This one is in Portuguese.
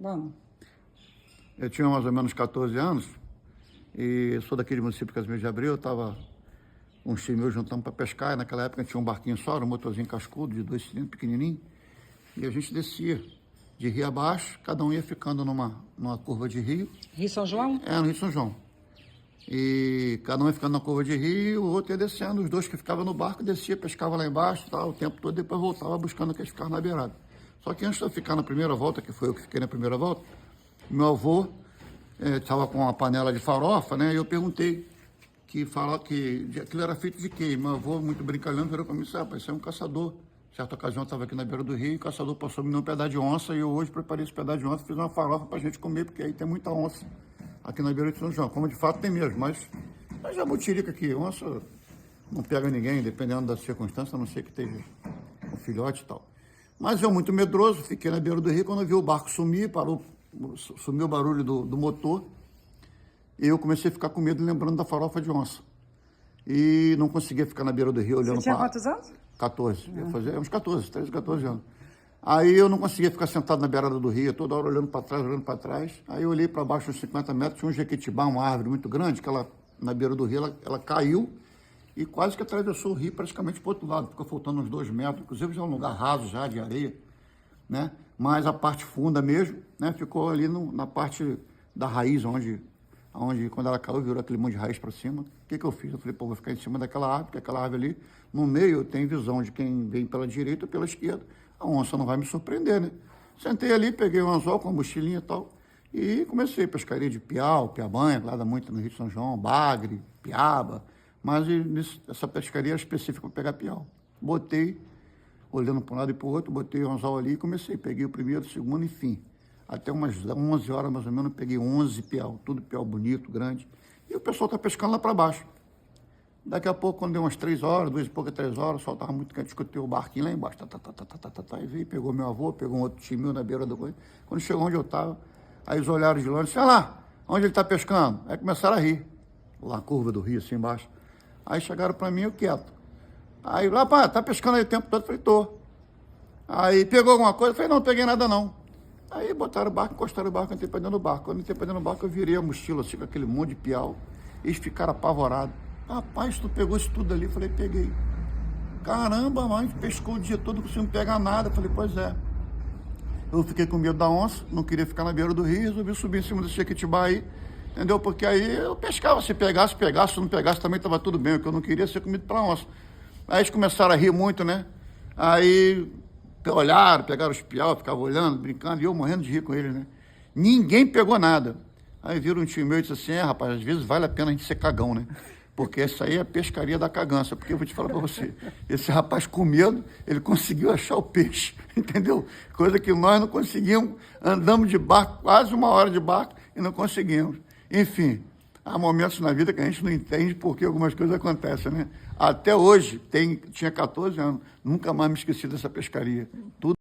Vamos. Eu tinha mais ou menos 14 anos e sou daquele município Casimiro de Abreu. Eu estava com uns times meus juntando para pescar. E naquela época tinha um barquinho só, um motorzinho cascudo de 2 cilindros, pequenininho. E a gente descia de rio abaixo, cada um ia ficando numa curva de rio. Rio São João? É, no Rio São João. E cada um ia ficando na curva de rio e o outro ia descendo. Os dois que ficavam no barco descia, pescava lá embaixo, tal, o tempo todo, depois voltava buscando aqueles ficavam na beirada. Só que antes de eu ficar na primeira volta, que foi eu que fiquei na primeira volta, meu avô estava com uma panela de farofa, né? E eu perguntei que aquilo era feito de quê? Meu avô, muito brincalhão, virou para mim e disse: rapaz, isso é um caçador. Certa ocasião eu estava aqui na beira do rio e o caçador passou me deu um pedaço de onça e eu hoje preparei esse pedaço de onça e fiz uma farofa para a gente comer, porque aí tem muita onça aqui na beira de São João. Como de fato tem mesmo, mas jabutirica aqui, onça não pega ninguém, dependendo da circunstância, a não ser que esteja um filhote e tal. Mas eu, muito medroso, fiquei na beira do rio. Quando eu vi o barco sumir, sumiu o barulho do motor, e eu comecei a ficar com medo, lembrando da farofa de onça. E não conseguia ficar na beira do rio olhando para... Você tinha quantos anos? 14. Ia fazer uns 14, 13, 14 anos. Aí eu não conseguia ficar sentado na beirada do rio, toda hora olhando para trás, olhando para trás. Aí eu olhei para baixo, uns 50 metros, tinha um jequitibá, uma árvore muito grande, que ela, na beira do rio, ela caiu e quase que atravessou o rio praticamente para o outro lado. Ficou faltando uns 2 metros, inclusive já é um lugar raso já, de areia, né? Mas a parte funda mesmo, né? Ficou ali na parte da raiz, onde quando ela caiu, virou aquele monte de raiz para cima. O que eu fiz? Eu falei, pô, vou ficar em cima daquela árvore, porque aquela árvore ali, no meio, tem visão de quem vem pela direita ou pela esquerda. A onça não vai me surpreender, né? Sentei ali, peguei um anzol com uma mochilinha e tal, e comecei pescaria de piau, piabanha, lá dá muito no Rio de São João, bagre, piaba, mas essa pescaria era específica para pegar piau. Botei, olhando para um lado e para o outro, botei o anzol ali e comecei. Peguei o primeiro, o segundo, enfim. Até umas 11 horas, mais ou menos, eu peguei 11 piau, tudo piau bonito, grande. E o pessoal está pescando lá para baixo. Daqui a pouco, quando deu umas 3 horas, 2 e pouca, 3 horas, o sol estava muito quente, escutei o barquinho lá embaixo. E veio, pegou meu avô, pegou um outro time meu na beira do coisa. Quando chegou onde eu estava, aí eles olharam de longe e disseram: olha lá, onde ele está pescando? Aí começaram a rir, lá na curva do rio, assim embaixo. Aí chegaram para mim, eu quieto. Aí, lá, pá, tá pescando aí o tempo todo? Eu falei, tô. Aí, pegou alguma coisa? Eu falei, não peguei nada não. Aí botaram o barco, encostaram o barco, eu entrei pra dentro do barco. Quando eu entrei pra dentro do barco, eu virei a mochila, assim, com aquele monte de piau. Eles ficaram apavorados. Rapaz, tu pegou isso tudo ali? Eu falei, peguei. Caramba, mas pescou o dia todo, não conseguiu pegar nada. Eu falei, pois é. Eu fiquei com medo da onça, não queria ficar na beira do rio, resolvi subir em cima desse jequitibá aí, entendeu? Porque aí eu pescava, se pegasse, se não pegasse também estava tudo bem, o que eu não queria ser comido pela onça. Aí eles começaram a rir muito, né? Aí olharam, pegaram os piau, ficavam olhando, brincando, e eu morrendo de rir com eles, né? Ninguém pegou nada. Aí viram um tio meu e disse assim: rapaz, às vezes vale a pena a gente ser cagão, né? Porque essa aí é a pescaria da cagança. Porque eu vou te falar para você, esse rapaz com medo, ele conseguiu achar o peixe, entendeu? Coisa que nós não conseguimos, andamos de barco, quase 1 hora de barco, e não conseguimos. Enfim, há momentos na vida que a gente não entende porque algumas coisas acontecem, né? Até hoje, tinha 14 anos, nunca mais me esqueci dessa pescaria. Tudo